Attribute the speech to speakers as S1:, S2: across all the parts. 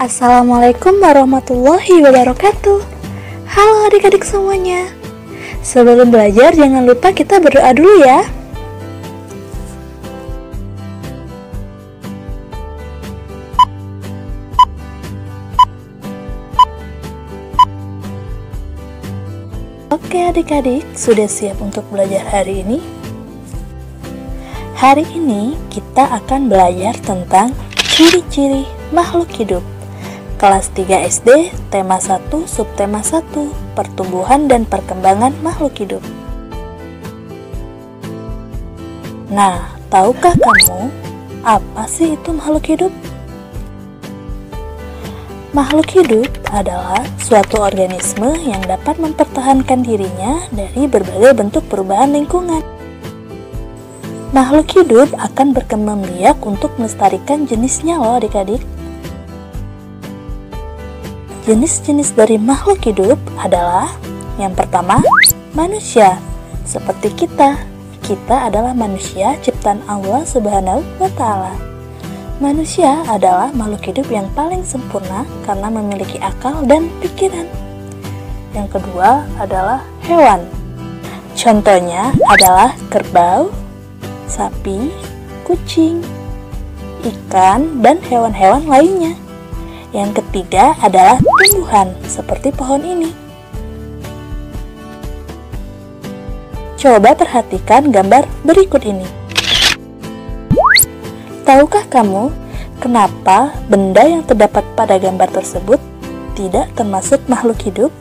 S1: Assalamualaikum warahmatullahi wabarakatuh. Halo adik-adik semuanya. Sebelum belajar jangan lupa kita berdoa dulu ya. Oke adik-adik, sudah siap untuk belajar hari ini? Hari ini kita akan belajar tentang ciri-ciri makhluk hidup. Kelas 3 SD, tema 1, subtema 1, pertumbuhan dan perkembangan makhluk hidup. Nah, tahukah kamu apa sih itu makhluk hidup? Makhluk hidup adalah suatu organisme yang dapat mempertahankan dirinya dari berbagai bentuk perubahan lingkungan. Makhluk hidup akan berkembang biak untuk melestarikan jenisnya loh adik-adik. Jenis-jenis dari makhluk hidup adalah yang pertama, manusia. Seperti kita adalah manusia ciptaan Allah Subhanahu wa Ta'ala. Manusia adalah makhluk hidup yang paling sempurna karena memiliki akal dan pikiran. Yang kedua adalah hewan. Contohnya adalah kerbau, sapi, kucing, ikan, dan hewan-hewan lainnya. Yang ketiga adalah tumbuhan, seperti pohon ini. Coba perhatikan gambar berikut ini. Tahukah kamu kenapa benda yang terdapat pada gambar tersebut tidak termasuk makhluk hidup?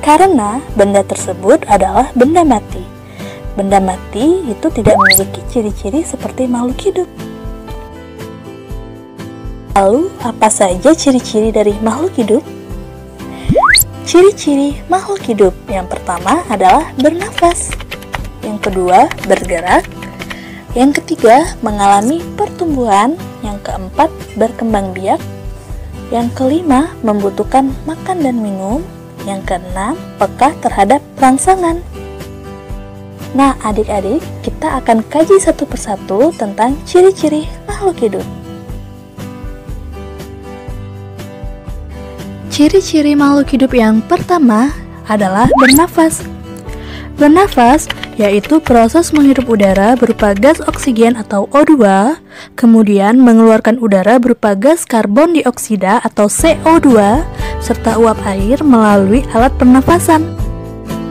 S1: Karena benda tersebut adalah benda mati. Benda mati itu tidak memiliki ciri-ciri seperti makhluk hidup. Lalu, apa saja ciri-ciri dari makhluk hidup? Ciri-ciri makhluk hidup yang pertama adalah bernafas. Yang kedua, bergerak. Yang ketiga, mengalami pertumbuhan. Yang keempat, berkembang biak. Yang kelima, membutuhkan makan dan minum. Yang keenam, peka terhadap rangsangan. Nah, adik-adik, kita akan kaji satu persatu tentang ciri-ciri makhluk hidup. Ciri-ciri makhluk hidup yang pertama adalah bernafas. Bernafas yaitu proses menghirup udara berupa gas oksigen atau O2, kemudian mengeluarkan udara berupa gas karbon dioksida atau CO2, serta uap air melalui alat pernafasan.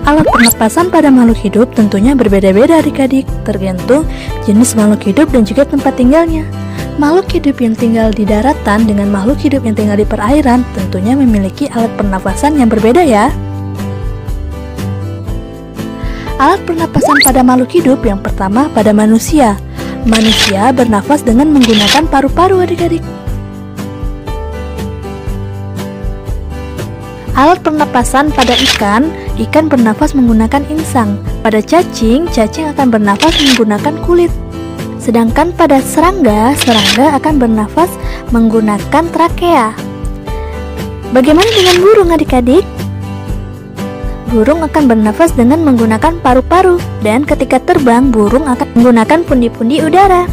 S1: Alat pernapasan pada makhluk hidup tentunya berbeda-beda adik-adik, tergantung jenis makhluk hidup dan juga tempat tinggalnya. Makhluk hidup yang tinggal di daratan dengan makhluk hidup yang tinggal di perairan tentunya memiliki alat pernapasan yang berbeda ya. Alat pernapasan pada makhluk hidup yang pertama pada manusia. Manusia bernafas dengan menggunakan paru-paru adik-adik. Alat pernapasan pada ikan, ikan bernafas menggunakan insang. Pada cacing, cacing akan bernafas menggunakan kulit. Sedangkan pada serangga, serangga akan bernafas menggunakan trakea. Bagaimana dengan burung adik-adik? Burung akan bernafas dengan menggunakan paru-paru, dan ketika terbang, burung akan menggunakan pundi-pundi udara.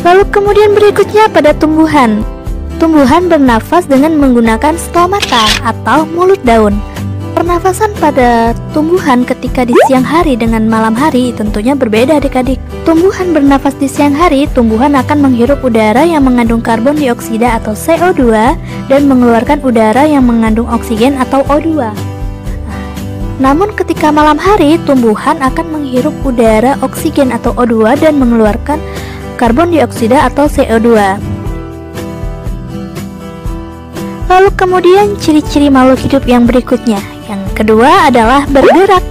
S1: Lalu kemudian berikutnya pada tumbuhan. Tumbuhan bernafas dengan menggunakan stomata atau mulut daun. Pernafasan pada tumbuhan ketika di siang hari dengan malam hari tentunya berbeda adik-adik. Tumbuhan bernafas di siang hari, tumbuhan akan menghirup udara yang mengandung karbon dioksida atau CO2 dan mengeluarkan udara yang mengandung oksigen atau O2. Namun ketika malam hari, tumbuhan akan menghirup udara oksigen atau O2 dan mengeluarkan karbon dioksida atau CO2. Lalu kemudian ciri-ciri makhluk hidup yang berikutnya. Yang kedua adalah bergerak.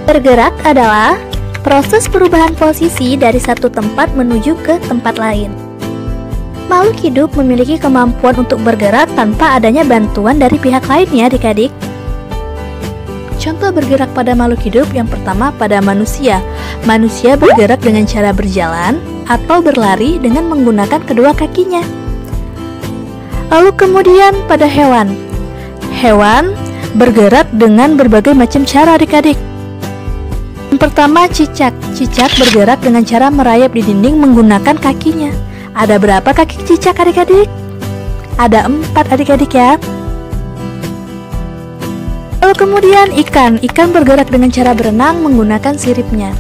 S1: Bergerak adalah proses perubahan posisi dari satu tempat menuju ke tempat lain. Makhluk hidup memiliki kemampuan untuk bergerak tanpa adanya bantuan dari pihak lainnya adik-adik. Contoh bergerak pada makhluk hidup yang pertama pada manusia. Manusia bergerak dengan cara berjalan atau berlari dengan menggunakan kedua kakinya. Lalu kemudian pada hewan. Hewan bergerak dengan berbagai macam cara adik-adik. Yang pertama cicak. Cicak bergerak dengan cara merayap di dinding menggunakan kakinya. Ada berapa kaki cicak adik-adik? Ada 4 adik-adik ya. Lalu kemudian ikan bergerak dengan cara berenang menggunakan siripnya.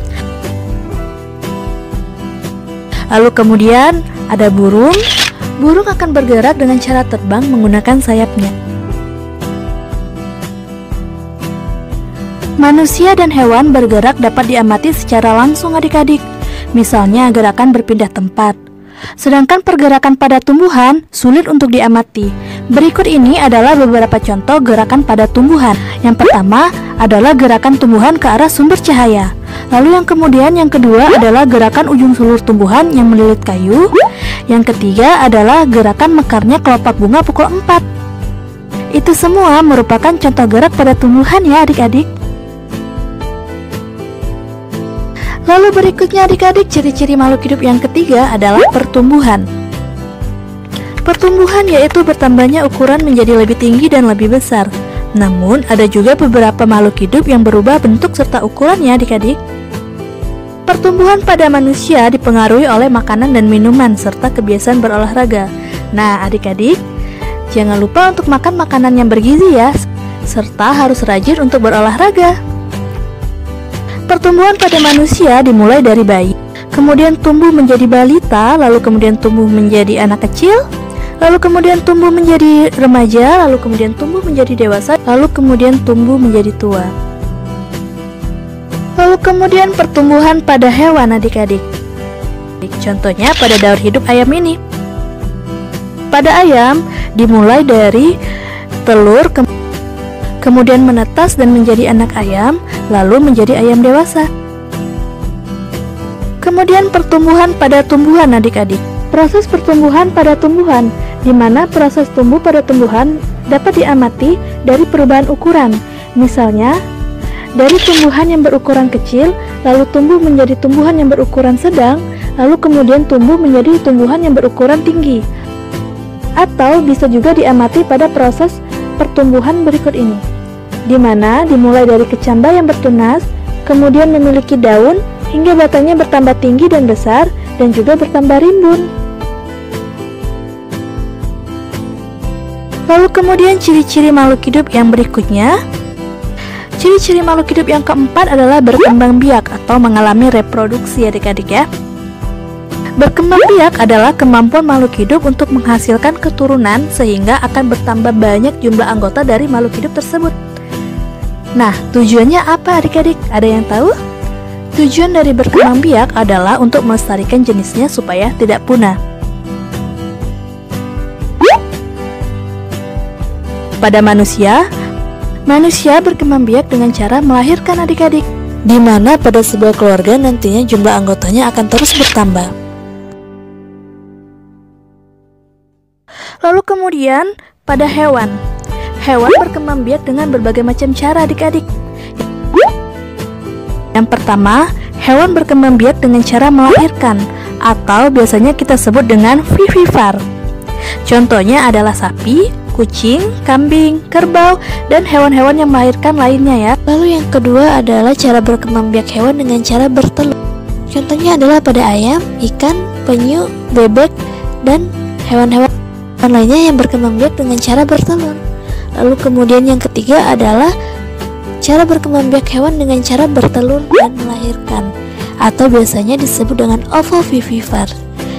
S1: Lalu kemudian ada burung akan bergerak dengan cara terbang menggunakan sayapnya. Manusia dan hewan bergerak dapat diamati secara langsung adik-adik. Misalnya gerakan berpindah tempat. Sedangkan pergerakan pada tumbuhan sulit untuk diamati. Berikut ini adalah beberapa contoh gerakan pada tumbuhan. Yang pertama adalah gerakan tumbuhan ke arah sumber cahaya. Lalu yang kedua adalah gerakan ujung sulur tumbuhan yang melilit kayu. Yang ketiga adalah gerakan mekarnya kelopak bunga pukul 4. Itu semua merupakan contoh gerak pada tumbuhan ya adik-adik. Lalu berikutnya adik-adik, ciri-ciri makhluk hidup yang ketiga adalah pertumbuhan. Pertumbuhan yaitu bertambahnya ukuran menjadi lebih tinggi dan lebih besar. Namun ada juga beberapa makhluk hidup yang berubah bentuk serta ukurannya adik-adik. Pertumbuhan pada manusia dipengaruhi oleh makanan dan minuman serta kebiasaan berolahraga. Nah adik-adik, jangan lupa untuk makan makanan yang bergizi ya, serta harus rajin untuk berolahraga. Pertumbuhan pada manusia dimulai dari bayi, kemudian tumbuh menjadi balita, lalu kemudian tumbuh menjadi anak kecil, lalu kemudian tumbuh menjadi remaja, lalu kemudian tumbuh menjadi dewasa, lalu kemudian tumbuh menjadi tua. Lalu kemudian pertumbuhan pada hewan adik-adik. Contohnya pada daur hidup ayam ini. Pada ayam dimulai dari telur, kemudian menetas dan menjadi anak ayam, lalu menjadi ayam dewasa. Kemudian pertumbuhan pada tumbuhan adik-adik. Proses pertumbuhan pada tumbuhan, di mana proses tumbuh pada tumbuhan dapat diamati dari perubahan ukuran. Misalnya, dari tumbuhan yang berukuran kecil, lalu tumbuh menjadi tumbuhan yang berukuran sedang, lalu kemudian tumbuh menjadi tumbuhan yang berukuran tinggi. Atau bisa juga diamati pada proses pertumbuhan berikut ini, di mana dimulai dari kecambah yang bertunas, kemudian memiliki daun, hingga batangnya bertambah tinggi dan besar, dan juga bertambah rimbun. Lalu kemudian ciri-ciri makhluk hidup yang berikutnya. Ciri-ciri makhluk hidup yang keempat adalah berkembang biak atau mengalami reproduksi adik-adik ya. Berkembang biak adalah kemampuan makhluk hidup untuk menghasilkan keturunan sehingga akan bertambah banyak jumlah anggota dari makhluk hidup tersebut. Nah, tujuannya apa adik-adik? Ada yang tahu? Tujuan dari berkembang biak adalah untuk melestarikan jenisnya supaya tidak punah. Pada manusia berkembang biak dengan cara melahirkan adik-adik, di mana pada sebuah keluarga nantinya jumlah anggotanya akan terus bertambah. Lalu kemudian pada hewan berkembang biak dengan berbagai macam cara adik-adik. Yang pertama, hewan berkembang biak dengan cara melahirkan, atau biasanya kita sebut dengan vivipar. Contohnya adalah sapi, kucing, kambing, kerbau, dan hewan-hewan yang melahirkan lainnya ya. Lalu yang kedua adalah cara berkembang biak hewan dengan cara bertelur. Contohnya adalah pada ayam, ikan, penyu, bebek, dan hewan-hewan lainnya yang berkembang biak dengan cara bertelur. Lalu kemudian yang ketiga adalah cara berkembang biak hewan dengan cara bertelur dan melahirkan, atau biasanya disebut dengan ovovivipar.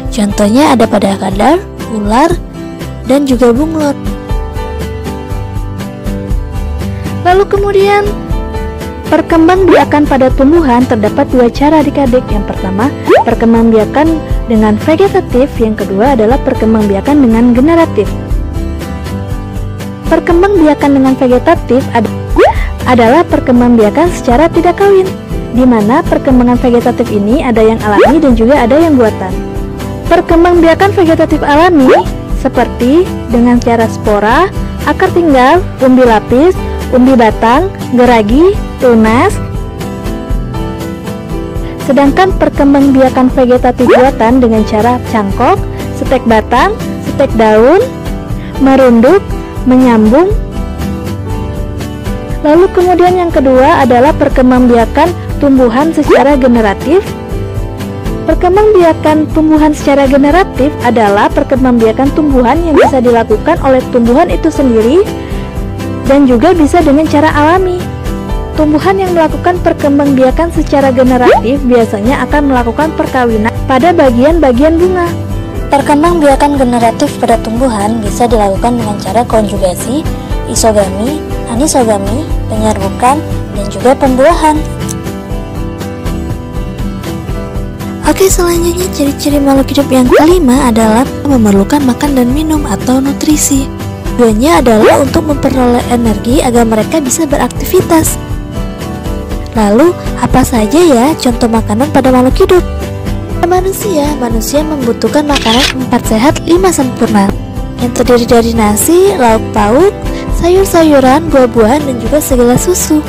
S1: Contohnya ada pada kadal, ular, dan juga bunglon. Lalu kemudian perkembangbiakan pada tumbuhan terdapat dua cara adik-adik. Yang pertama, perkembangbiakan dengan vegetatif, yang kedua adalah perkembangbiakan dengan generatif. Perkembangbiakan dengan vegetatif adalah perkembangbiakan secara tidak kawin, di mana perkembangan vegetatif ini ada yang alami dan juga ada yang buatan. Perkembangbiakan vegetatif alami seperti dengan cara spora, akar tinggal, umbi lapis, umbi batang, geragi, tunas. Sedangkan perkembangbiakan vegetatif buatan dengan cara cangkok, stek batang, stek daun, merunduk, menyambung. Lalu kemudian yang kedua adalah perkembangbiakan tumbuhan secara generatif. Perkembangbiakan tumbuhan secara generatif adalah perkembangbiakan tumbuhan yang bisa dilakukan oleh tumbuhan itu sendiri dan juga bisa dengan cara alami. Tumbuhan yang melakukan perkembangbiakan secara generatif biasanya akan melakukan perkawinan pada bagian-bagian bunga. Perkembangbiakan generatif pada tumbuhan bisa dilakukan dengan cara konjugasi, isogami, anisogami, penyerbukan, dan juga pembuahan. Oke, selanjutnya ciri-ciri makhluk hidup yang kelima adalah memerlukan makan dan minum atau nutrisi. Tujuannya adalah untuk memperoleh energi agar mereka bisa beraktivitas. Lalu, apa saja ya contoh makanan pada makhluk hidup? Manusia membutuhkan makanan 4 sehat 5 sempurna yang terdiri dari nasi, lauk pauk, sayur-sayuran, buah-buahan, dan juga segala susu.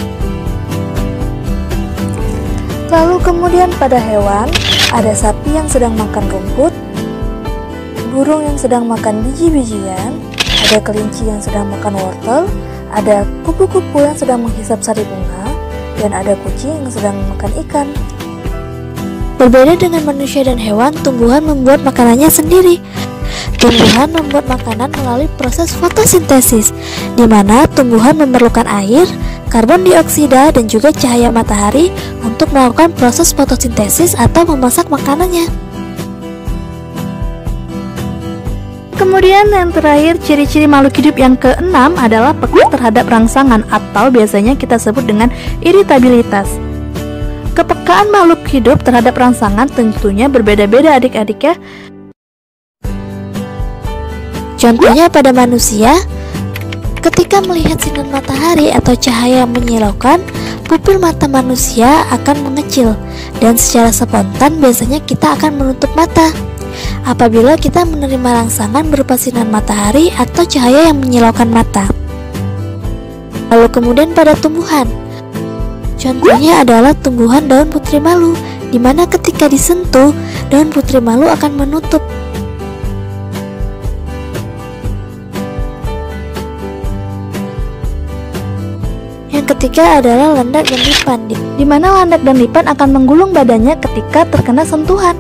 S1: Lalu kemudian pada hewan, ada sapi yang sedang makan rumput, burung yang sedang makan biji-bijian, ada kelinci yang sedang makan wortel, ada kupu-kupu yang sedang menghisap sari bunga, dan ada kucing yang sedang makan ikan. Berbeda dengan manusia dan hewan, tumbuhan membuat makanannya sendiri. Tumbuhan membuat makanan melalui proses fotosintesis, di mana tumbuhan memerlukan air, karbon dioksida, dan juga cahaya matahari untuk melakukan proses fotosintesis atau memasak makanannya. Kemudian yang terakhir, ciri-ciri makhluk hidup yang keenam adalah peka terhadap rangsangan atau biasanya kita sebut dengan iritabilitas. Kepekaan makhluk hidup terhadap rangsangan tentunya berbeda-beda adik-adik ya. Contohnya pada manusia, ketika melihat sinar matahari atau cahaya yang menyilaukan, pupil mata manusia akan mengecil dan secara spontan biasanya kita akan menutup mata apabila kita menerima rangsangan berupa sinar matahari atau cahaya yang menyilaukan mata. Lalu kemudian pada tumbuhan, contohnya adalah tumbuhan daun putri malu, di mana ketika disentuh, daun putri malu akan menutup. Yang ketiga adalah landak dan lipan, di mana landak dan lipan akan menggulung badannya ketika terkena sentuhan.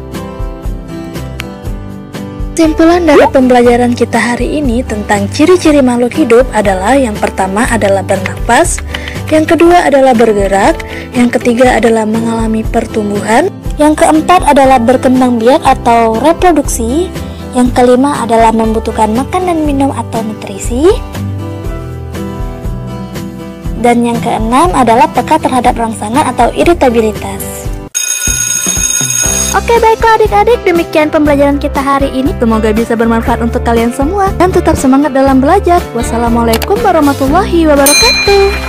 S1: Kesimpulan dari pembelajaran kita hari ini tentang ciri-ciri makhluk hidup adalah yang pertama adalah bernafas, yang kedua adalah bergerak, yang ketiga adalah mengalami pertumbuhan, yang keempat adalah berkembang biak atau reproduksi, yang kelima adalah membutuhkan makan dan minum atau nutrisi, dan yang keenam adalah peka terhadap rangsangan atau iritabilitas. Oke, baiklah adik-adik, demikian pembelajaran kita hari ini. Semoga bisa bermanfaat untuk kalian semua dan tetap semangat dalam belajar. Wassalamualaikum warahmatullahi wabarakatuh.